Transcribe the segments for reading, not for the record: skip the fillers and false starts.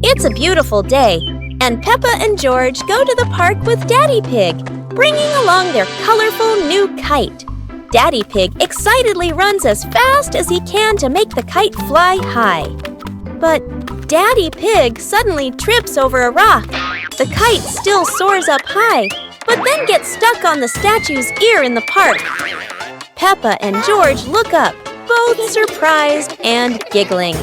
It's a beautiful day, and Peppa and George go to the park with Daddy Pig, bringing along their colorful new kite. Daddy Pig excitedly runs as fast as he can to make the kite fly high. But Daddy Pig suddenly trips over a rock. The kite still soars up high, but then gets stuck on the statue's ear in the park. Peppa and George look up, both surprised and giggling.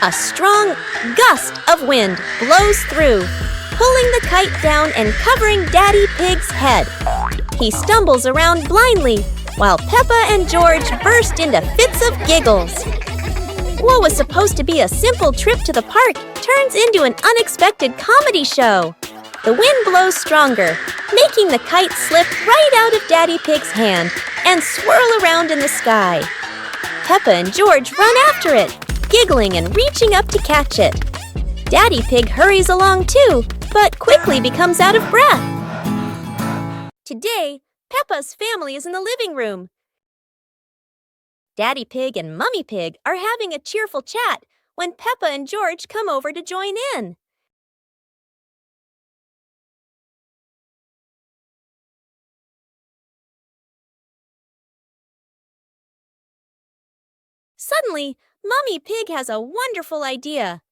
A strong gust of wind blows through, pulling the kite down and covering Daddy Pig's head. He stumbles around blindly, while Peppa and George burst into fits of giggles. What was supposed to be a simple trip to the park turns into an unexpected comedy show. The wind blows stronger, making the kite slip right out of Daddy Pig's hand and swirl around in the sky. Peppa and George run after it, giggling and reaching up to catch it. Daddy Pig hurries along too, but quickly becomes out of breath. Today, Peppa's family is in the living room. Daddy Pig and Mummy Pig are having a cheerful chat when Peppa and George come over to join in. Suddenly, Mummy Pig has a wonderful idea.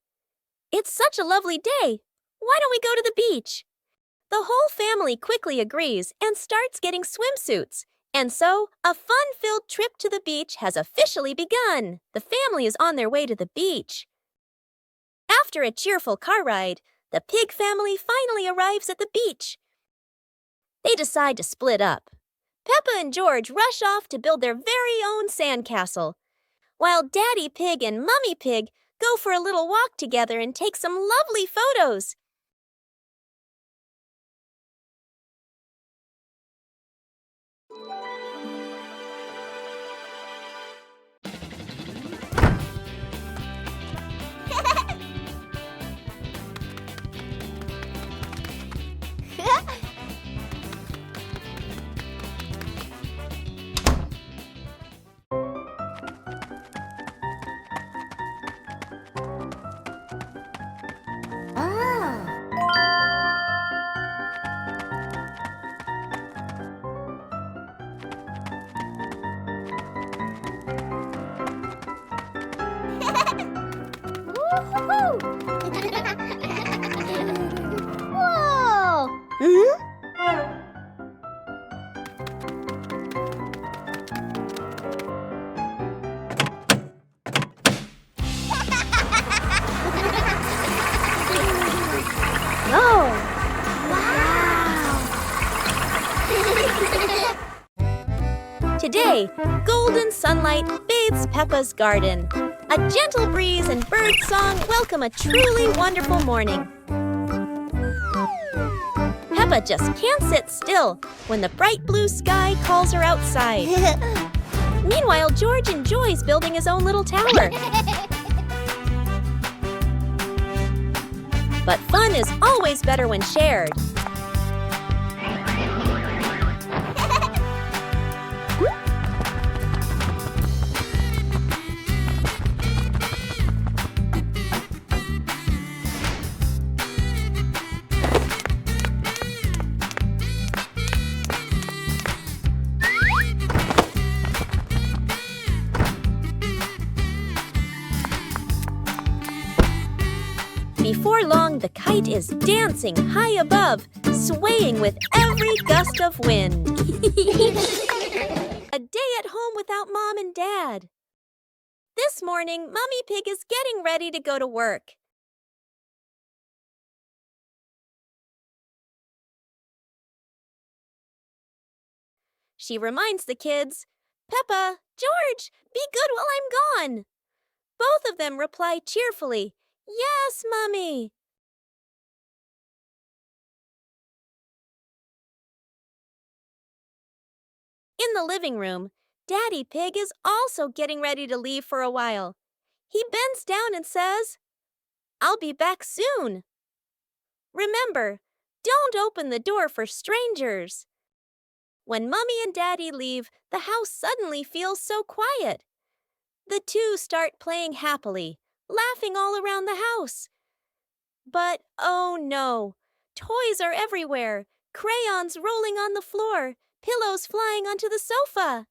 It's such a lovely day. Why don't we go to the beach? The whole family quickly agrees and starts getting swimsuits. And so, a fun-filled trip to the beach has officially begun. The family is on their way to the beach. After a cheerful car ride, the Pig family finally arrives at the beach. They decide to split up. Peppa and George rush off to build their very own sandcastle, while Daddy Pig and Mummy Pig go for a little walk together and take some lovely photos. Whoa! Oh! Wow! Today, golden sunlight bathes Peppa's garden. A gentle breeze and bird song welcome a truly wonderful morning. Peppa just can't sit still when the bright blue sky calls her outside. Meanwhile, George enjoys building his own little tower. But fun is always better when shared. Before long, the kite is dancing high above, swaying with every gust of wind. A day at home without Mom and Dad. This morning, Mummy Pig is getting ready to go to work. She reminds the kids, "Peppa, George, be good while I'm gone." Both of them reply cheerfully, "Yes, Mummy." In the living room, Daddy Pig is also getting ready to leave for a while. He bends down and says, "I'll be back soon." Remember, don't open the door for strangers. When Mummy and Daddy leave, the house suddenly feels so quiet. The two start playing happily, laughing all around the house. But oh no! Toys are everywhere, crayons rolling on the floor, pillows flying onto the sofa.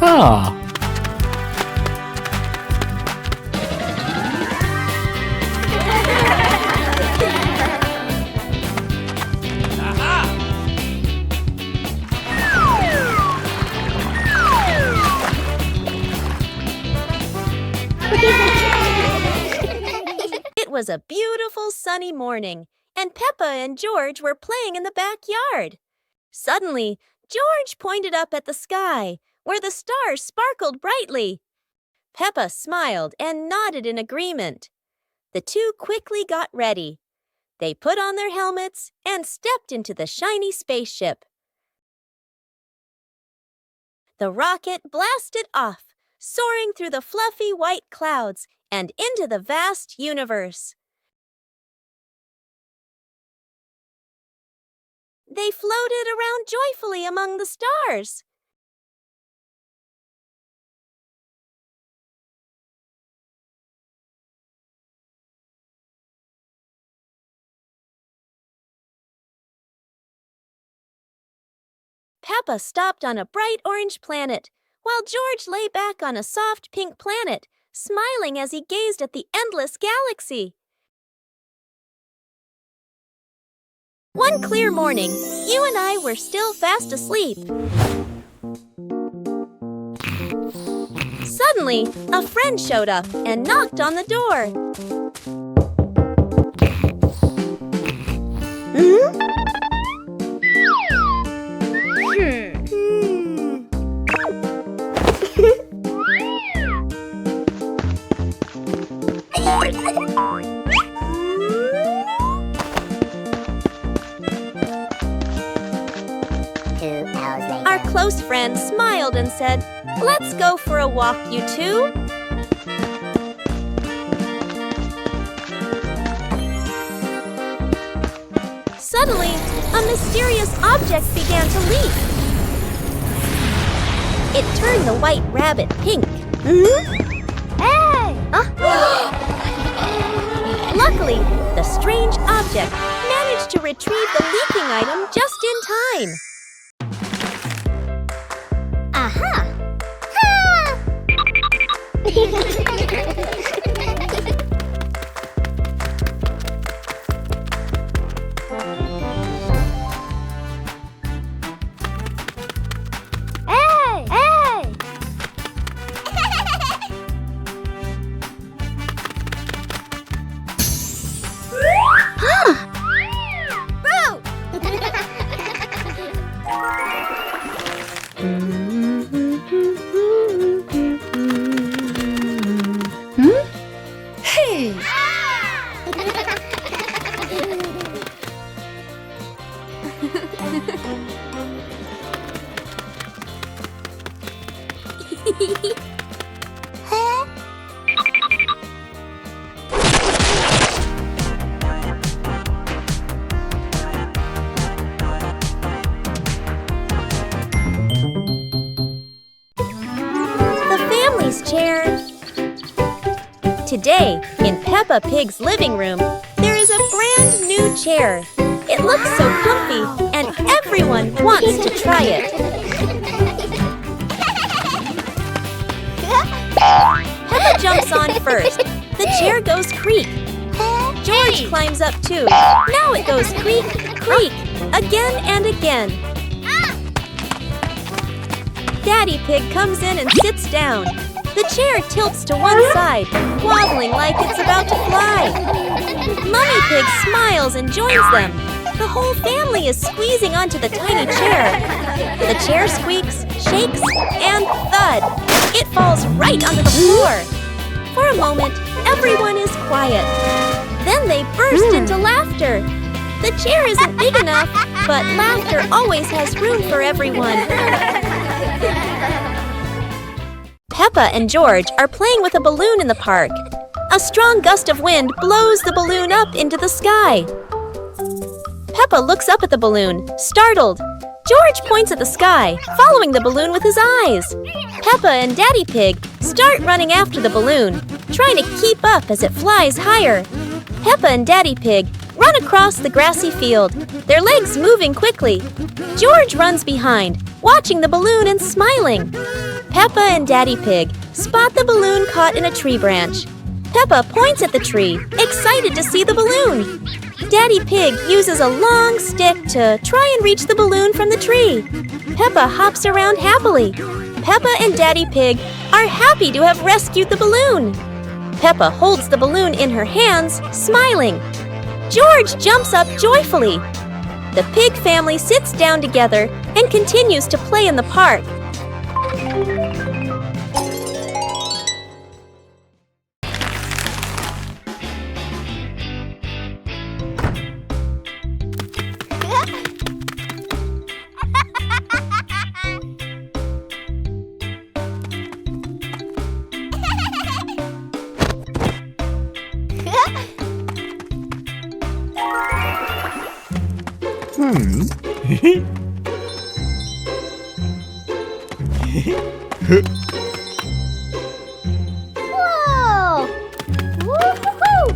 Ah. It was a beautiful sunny morning, and Peppa and George were playing in the backyard. Suddenly, George pointed up at the sky, where the stars sparkled brightly. Peppa smiled and nodded in agreement. The two quickly got ready. They put on their helmets and stepped into the shiny spaceship. The rocket blasted off, soaring through the fluffy white clouds and into the vast universe. They floated around joyfully among the stars. Peppa stopped on a bright orange planet, while George lay back on a soft pink planet, smiling as he gazed at the endless galaxy. One clear morning, you and I were still fast asleep. Suddenly, a friend showed up and knocked on the door. Our close friend smiled and said, "Let's go for a walk, you two." Suddenly, a mysterious object began to leap. It turned the white rabbit pink. Hey! Luckily, the strange object managed to retrieve the leaking item just in time. Aha! Hey! Hey! Hey! The family's chair. Today, in Peppa Pig's living room, there is a brand new chair. It looks so comfy, and everyone wants to try it. Peppa jumps on first. The chair goes creak. George climbs up too. Now it goes creak, creak, again and again. Daddy Pig comes in and sits down. The chair tilts to one side, wobbling like it's about to fly. Mummy Pig smiles and joins them. The whole family is squeezing onto the tiny chair. The chair squeaks, shakes, and thud! It falls right onto the floor. For a moment, everyone is quiet. Then they burst into laughter. The chair isn't big enough, but laughter always has room for everyone. Peppa and George are playing with a balloon in the park. A strong gust of wind blows the balloon up into the sky. Peppa looks up at the balloon, startled. George points at the sky, following the balloon with his eyes. Peppa and Daddy Pig start running after the balloon, trying to keep up as it flies higher. Peppa and Daddy Pig run across the grassy field, their legs moving quickly. George runs behind, watching the balloon and smiling. Peppa and Daddy Pig spot the balloon caught in a tree branch. Peppa points at the tree, excited to see the balloon. Daddy Pig uses a long stick to try and reach the balloon from the tree. Peppa hops around happily. Peppa and Daddy Pig are happy to have rescued the balloon. Peppa holds the balloon in her hands, smiling. George jumps up joyfully. The pig family sits down together and continues to play in the park. Whoa! Woo-hoo-hoo!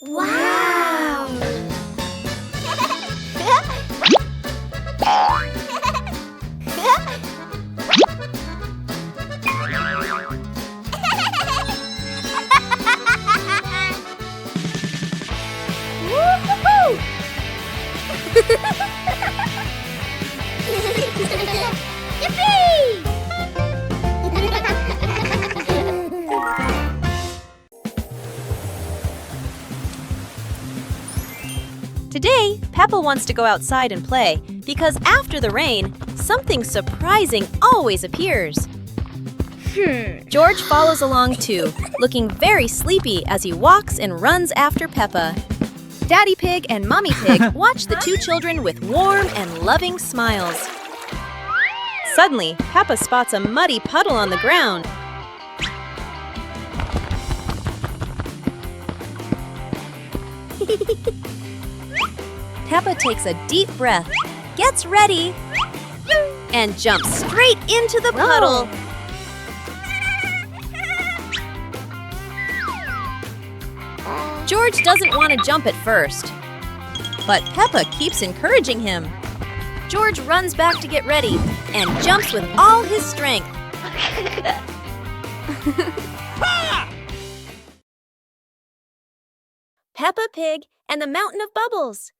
Wow! Woo-hoo-hoo! Today, Peppa wants to go outside and play because after the rain, something surprising always appears. George follows along too, looking very sleepy as he walks and runs after Peppa. Daddy Pig and Mommy Pig watch the two children with warm and loving smiles. Suddenly, Peppa spots a muddy puddle on the ground. Peppa takes a deep breath, gets ready, and jumps straight into the puddle. George doesn't want to jump at first, but Peppa keeps encouraging him. George runs back to get ready and jumps with all his strength. Peppa Pig and the Mountain of Bubbles.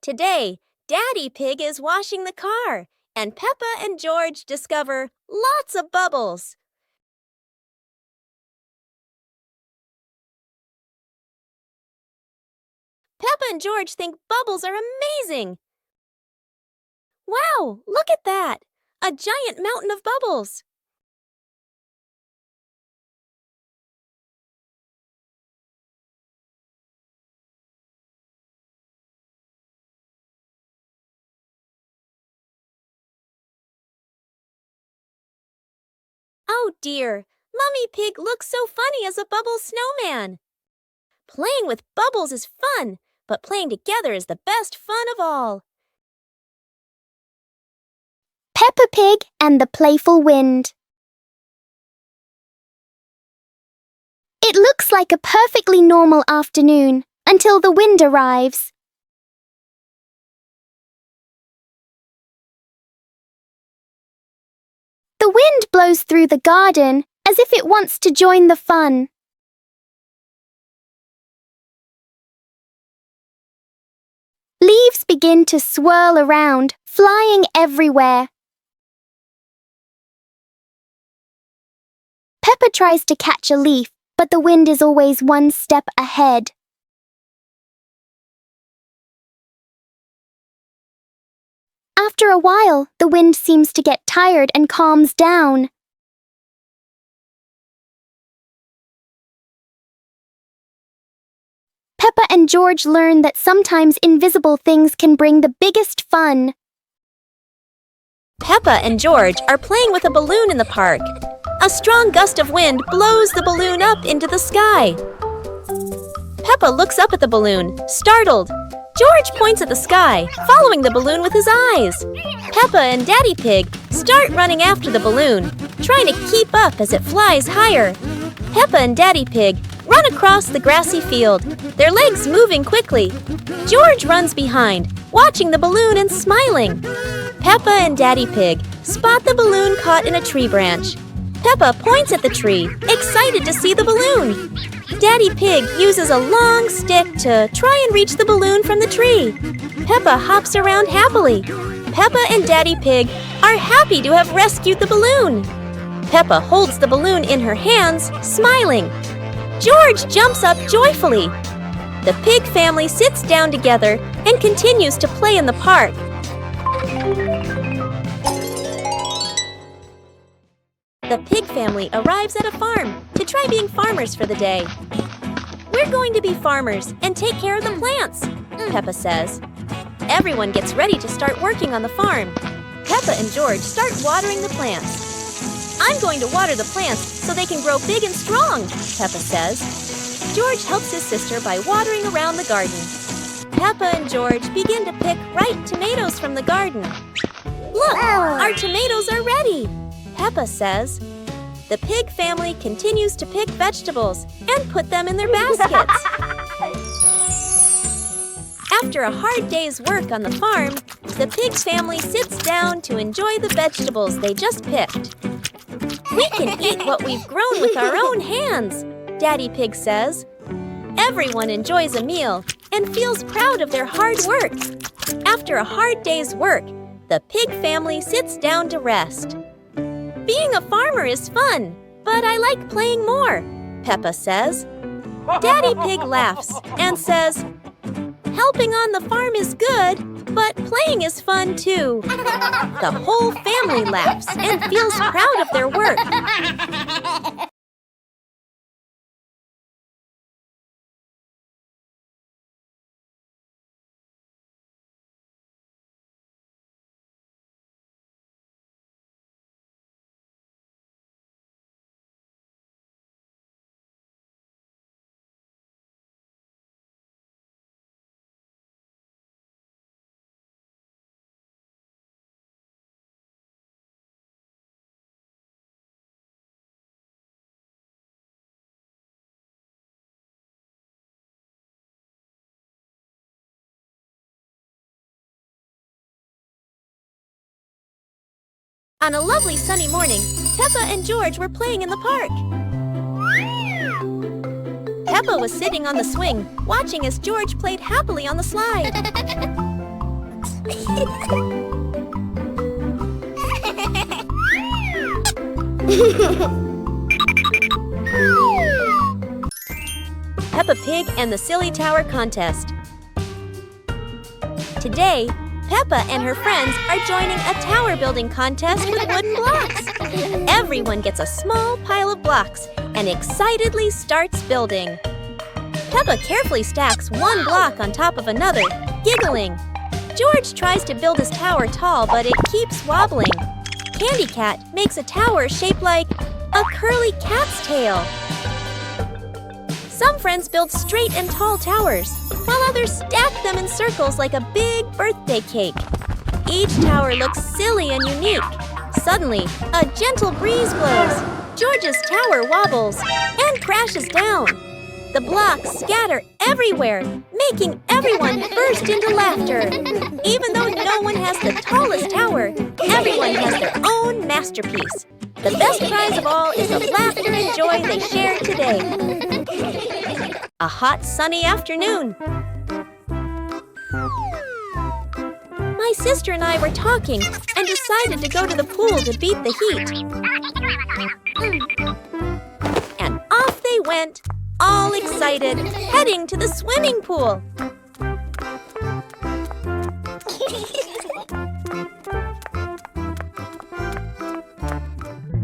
Today, Daddy Pig is washing the car, and Peppa and George discover lots of bubbles. Peppa and George think bubbles are amazing. Wow, look at that! A giant mountain of bubbles. Oh dear, Mummy Pig looks so funny as a bubble snowman. Playing with bubbles is fun, but playing together is the best fun of all. Peppa Pig and the Playful Wind. It looks like a perfectly normal afternoon until the wind arrives. The wind blows through the garden as if it wants to join the fun. Leaves begin to swirl around, flying everywhere. Peppa tries to catch a leaf, but the wind is always one step ahead. After a while, the wind seems to get tired and calms down. Peppa and George learn that sometimes invisible things can bring the biggest fun. Peppa and George are playing with a balloon in the park. A strong gust of wind blows the balloon up into the sky. Peppa looks up at the balloon, startled. George points at the sky, following the balloon with his eyes. Peppa and Daddy Pig start running after the balloon, trying to keep up as it flies higher. Peppa and Daddy Pig run across the grassy field, their legs moving quickly. George runs behind, watching the balloon and smiling. Peppa and Daddy Pig spot the balloon caught in a tree branch. Peppa points at the tree, excited to see the balloon. Daddy Pig uses a long stick to try and reach the balloon from the tree. Peppa hops around happily. Peppa and Daddy Pig are happy to have rescued the balloon. Peppa holds the balloon in her hands, smiling. George jumps up joyfully. The pig family sits down together and continues to play in the park. The pig family arrives at a farm to try being farmers for the day. We're going to be farmers and take care of the plants, Peppa says. Everyone gets ready to start working on the farm. Peppa and George start watering the plants. I'm going to water the plants so they can grow big and strong, Peppa says. George helps his sister by watering around the garden. Peppa and George begin to pick ripe tomatoes from the garden. Look, our tomatoes are ready, Peppa says. The pig family continues to pick vegetables and put them in their baskets. After a hard day's work on the farm, the pig family sits down to enjoy the vegetables they just picked. We can eat what we've grown with our own hands, Daddy Pig says. Everyone enjoys a meal and feels proud of their hard work. After a hard day's work, the pig family sits down to rest. Being a farmer is fun, but I like playing more, Peppa says. Daddy Pig laughs and says, helping on the farm is good, but playing is fun too. The whole family laughs and feels proud of their work. On a lovely sunny morning, Peppa and George were playing in the park. Peppa was sitting on the swing, watching as George played happily on the slide. Peppa Pig and the Silly Tower Contest. Today, Peppa and her friends are joining a tower building contest with wooden blocks. Everyone gets a small pile of blocks and excitedly starts building. Peppa carefully stacks one block on top of another, giggling. George tries to build his tower tall, but it keeps wobbling. Candy Cat makes a tower shaped like a curly cat's tail. Some friends build straight and tall towers, while others stack them in circles like a big birthday cake. Each tower looks silly and unique. Suddenly, a gentle breeze blows. George's tower wobbles and crashes down. The blocks scatter everywhere, making everyone burst into laughter. Even though no one has the tallest tower, everyone has their own masterpiece. The best prize of all is the laughter and joy they shared today. A hot, sunny afternoon. My sister and I were talking and decided to go to the pool to beat the heat. went, all excited, heading to the swimming pool.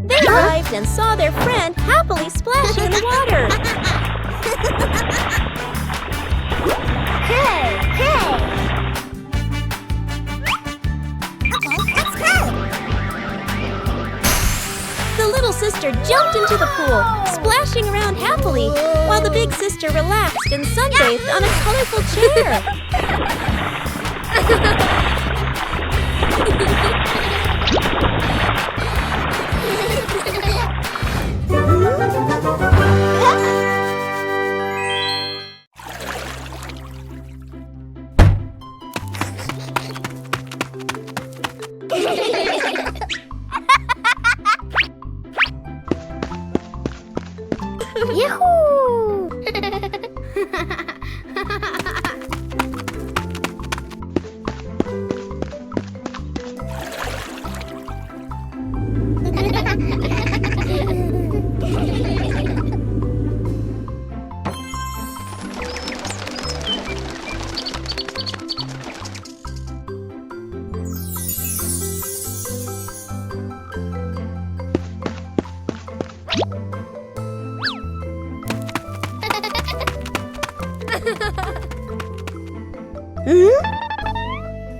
They arrived and saw their friend happily splashing in the water. Hey, hey! Let's go! The little sister jumped into the pool, splashing around happily, while the big sister relaxed and sunbathed on a colorful chair. Yahoo!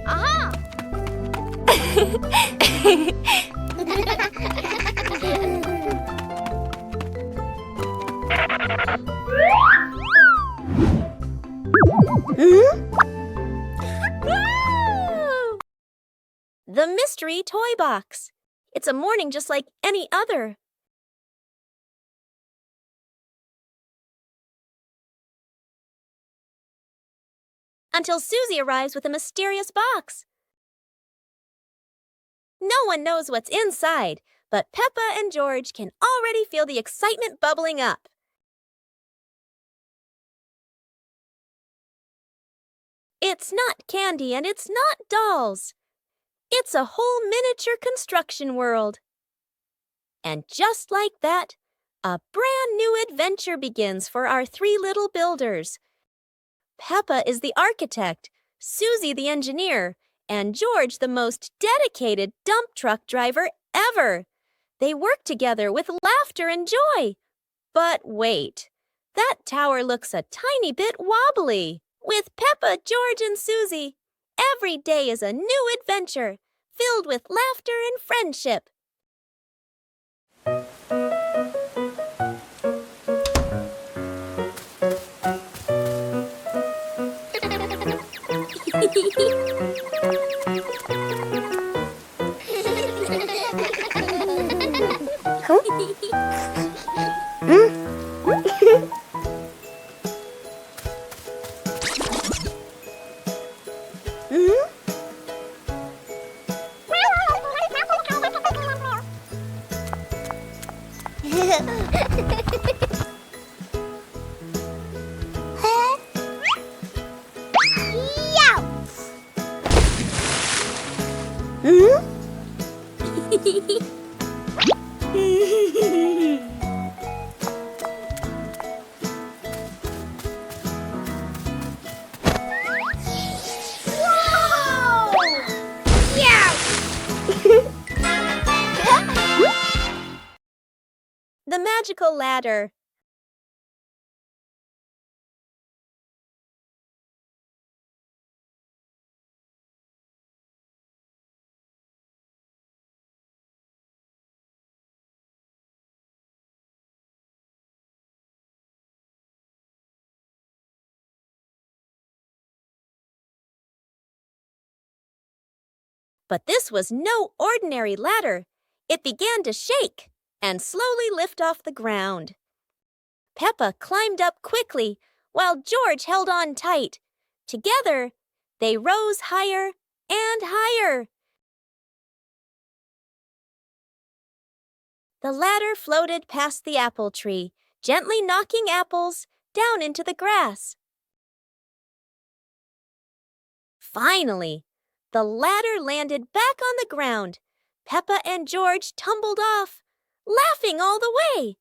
Aha! The mystery toy box. It's a morning just like any other. Until Susie arrives with a mysterious box. No one knows what's inside, but Peppa and George can already feel the excitement bubbling up. It's not candy and it's not dolls. It's a whole miniature construction world. And just like that, a brand new adventure begins for our three little builders. Peppa is the architect, Susie the engineer, and George the most dedicated dump truck driver ever. They work together with laughter and joy. But wait, that tower looks a tiny bit wobbly. With Peppa, George, and Susie, every day is a new adventure filled with laughter and friendship. The magical ladder. But this was no ordinary ladder. It began to shake and slowly lift off the ground. Peppa climbed up quickly, while George held on tight. Together, they rose higher and higher. The ladder floated past the apple tree, gently knocking apples down into the grass. Finally, the ladder landed back on the ground. Peppa and George tumbled off, laughing all the way.